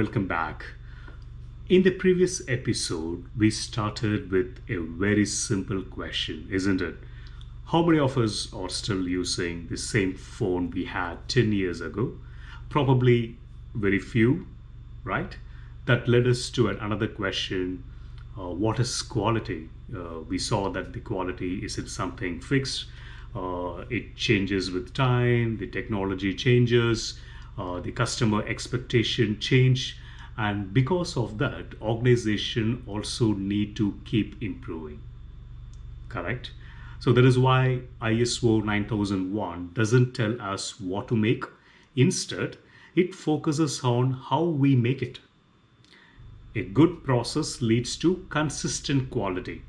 welcome back. In the previous episode, we started with a very simple question, isn't it? How many of us are still using the same phone we had 10 years ago? Probably very few, right? That led us to another question. What is quality? We saw that the quality isn't something fixed. It changes with time, the technology changes, the customer expectation change, and because of that, organization also need to keep improving. Correct? So that is why ISO 9001 doesn't tell us what to make. Instead, it focuses on how we make it. A good process leads to consistent quality,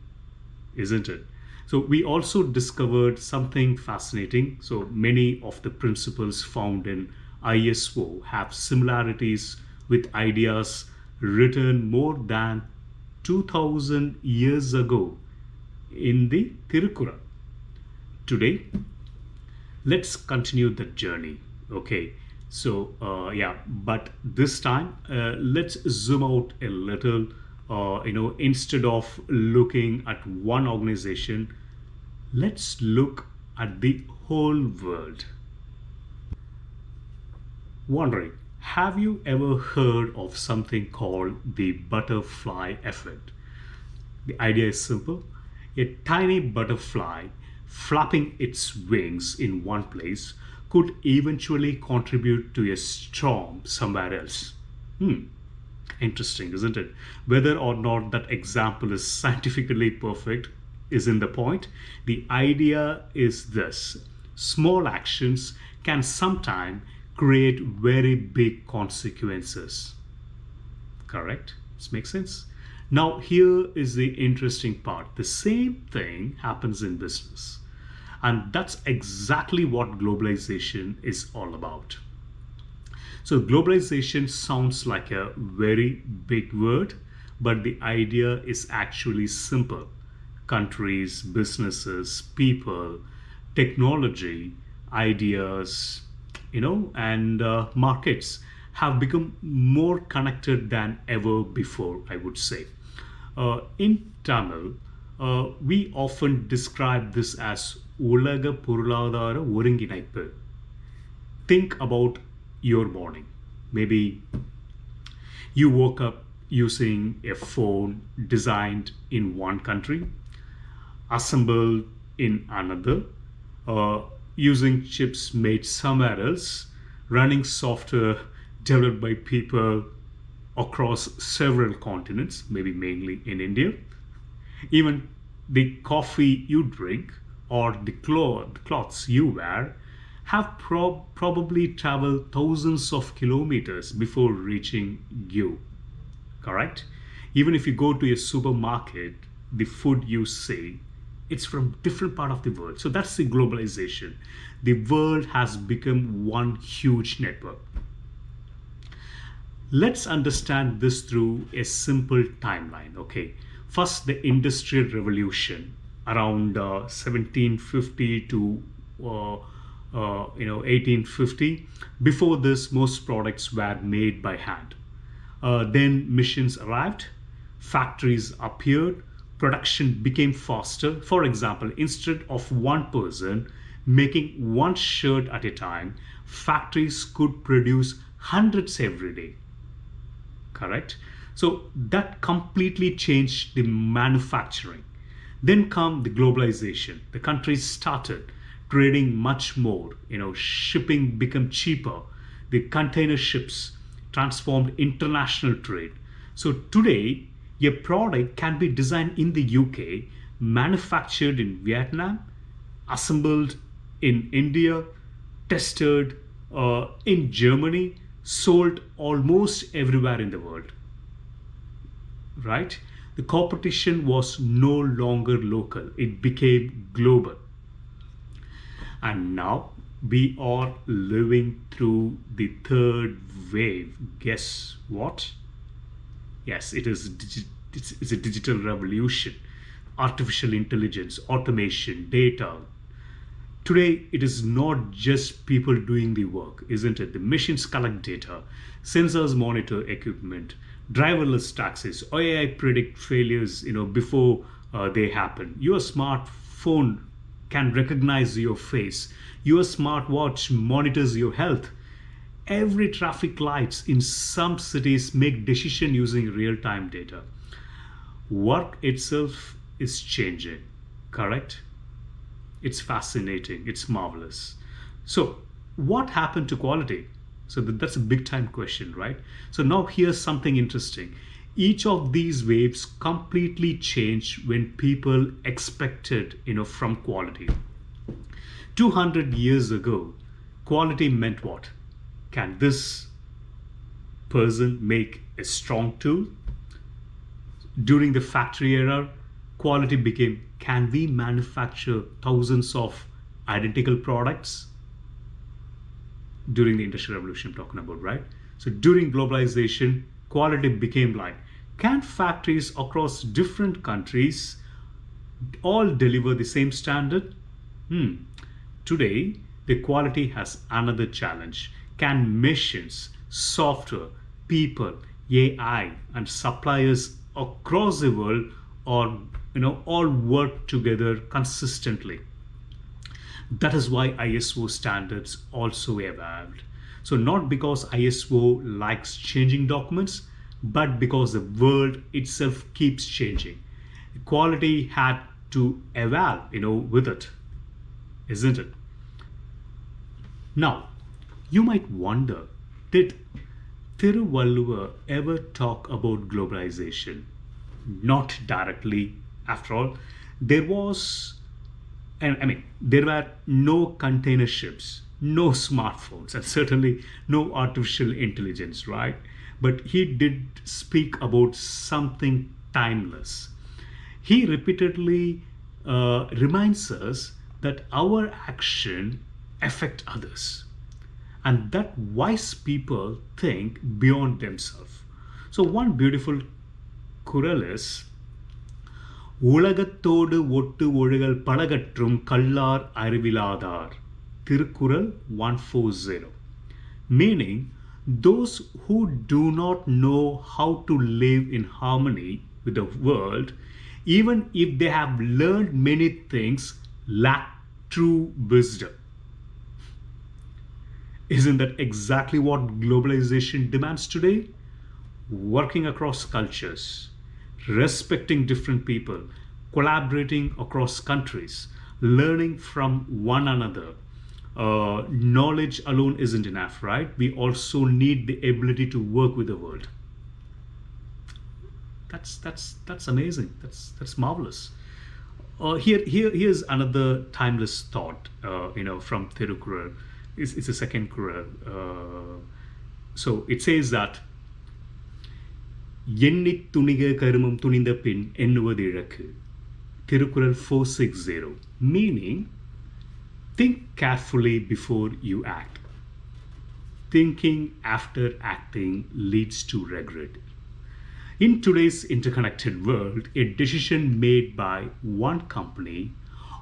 isn't it? So we also discovered something fascinating. So many of the principles found in ISO have similarities with ideas written more than 2000 years ago in the Thirukkural. Today, let's continue the journey. Okay, so yeah, but this time let's zoom out a little. Instead of looking at one organization, let's look at the whole world. Wondering, have you ever heard of something called the butterfly effect? The idea is simple. A tiny butterfly flapping its wings in one place could eventually contribute to a storm somewhere else. Interesting, isn't it? Whether or not that example is scientifically perfect isn't the point. The idea is this: small actions can sometimes create very big consequences. Correct? This makes sense? Now, here is the interesting part. The same thing happens in business. And that's exactly what globalization is all about. So, globalization sounds like a very big word, but the idea is actually simple. Countries, businesses, people, technology, ideas, and markets have become more connected than ever before, I would say. In Tamil, we often describe this as உலக பொருளாதார ஒருங்கிணைப்பு. Think about your morning. Maybe you woke up using a phone designed in one country, assembled in another, using chips made somewhere else, running software developed by people across several continents, maybe mainly in India. Even the coffee you drink or the clothes you wear have probably traveled thousands of kilometers before reaching you. Correct? Even if you go to a supermarket, the food you see, it's from different part of the world. So that's the globalization. The world has become one huge network. Let's understand this through a simple timeline. Okay, first the industrial revolution around 1750 to 1850. Before this, most products were made by hand. Then machines arrived, factories appeared, production became faster. For example, instead of one person making one shirt at a time, factories could produce hundreds every day. Correct? So that completely changed the manufacturing. Then come the globalization. The countries started trading much more. Shipping became cheaper. The container ships transformed international trade. So today, a product can be designed in the UK, manufactured in Vietnam, assembled in India, tested in Germany, sold almost everywhere in the world. Right? The competition was no longer local, it became global. And now we are living through the third wave. Guess what? Yes, it's a digital revolution. Artificial intelligence, automation, data, Today, it is not just people doing the work, isn't it? The machines collect data, sensors monitor equipment, driverless taxis, AI predict failures, before they happen. Your smartphone can recognize your face. Your smartwatch monitors your health. Every traffic lights in some cities make decision using real-time data. Work itself is changing, correct? It's fascinating, it's marvelous. So, what happened to quality? So, that's a big time question, right? So, now here's something interesting. Each of these waves completely changed when people expected, from quality. 200 years ago, quality meant what? Can this person make a strong tool? During the factory era, quality became, can we manufacture thousands of identical products? During the Industrial Revolution, I'm talking about, right? So during globalization, quality became like, can factories across different countries all deliver the same standard? Today, the quality has another challenge. Can machines, software, people, AI, and suppliers across the world or all work together consistently? That is why ISO standards also evolved. So not because ISO likes changing documents, but because the world itself keeps changing. Quality had to evolve, with it, isn't it? Now, you might wonder, did Thirukkural ever talk about globalization? Not directly. After all, there was, and there were no container ships, no smartphones, and certainly no artificial intelligence, right? But he did speak about something timeless. He repeatedly reminds us that our action affect others, and that wise people think beyond themselves. So one beautiful குறள் is உலகத்தோடு ஒட்டு ஒழுகல் பழகற்றும் கல்லார் அறிவிலாதார். Thirukkural 140. Meaning, those who do not know how to live in harmony with the world, even if they have learned many things, lack true wisdom. Isn't that exactly what globalization demands today? Working across cultures, respecting different people, collaborating across countries, learning from one another. Knowledge alone isn't enough, right? We also need the ability to work with the world. That's amazing. That's marvelous. Here's another timeless thought. From Thirukkural. It's a second Quran. So it says that எண்ணித் துணிக கருமம் துணிந்த பின் எண்ணுவது இழக்கு. Thirukkural 460. Meaning, think carefully before you act. Thinking after acting leads to regret. In today's interconnected world, a decision made by one company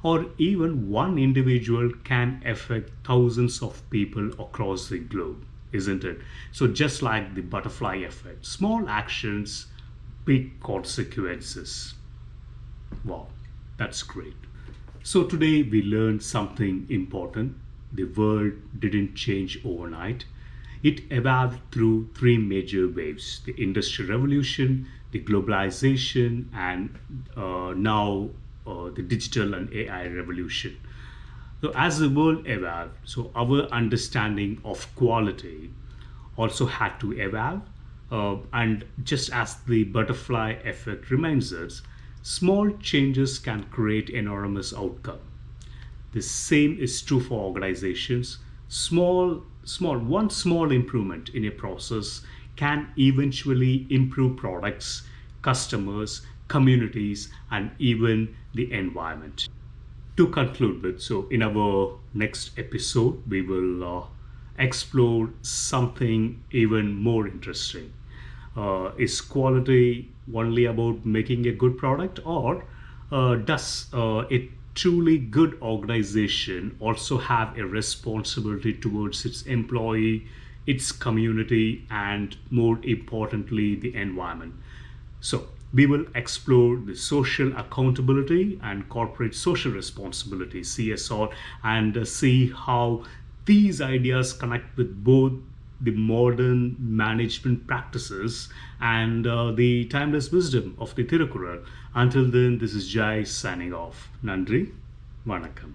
or even one individual can affect thousands of people across the globe, isn't it? So just like the butterfly effect, small actions, big consequences. Wow, that's great. So today we learned something important. The world didn't change overnight. It evolved through three major waves: the Industrial Revolution, the globalization, and now the digital and AI revolution. So as the world evolved, so our understanding of quality also had to evolve. And just as the butterfly effect reminds us, small changes can create enormous outcome. The same is true for organizations. One small improvement in a process can eventually improve products, customers, communities, and even the environment. To conclude with, so in our next episode, we will explore something even more interesting. Is quality only about making a good product, or does it truly good organization also have a responsibility towards its employee, its community, and more importantly, the environment. So, we will explore the social accountability and corporate social responsibility, CSR, and see how these ideas connect with both the modern management practices and the timeless wisdom of the Thirukkural. Until then, this is Jai signing off. Nandri, Vanakkam.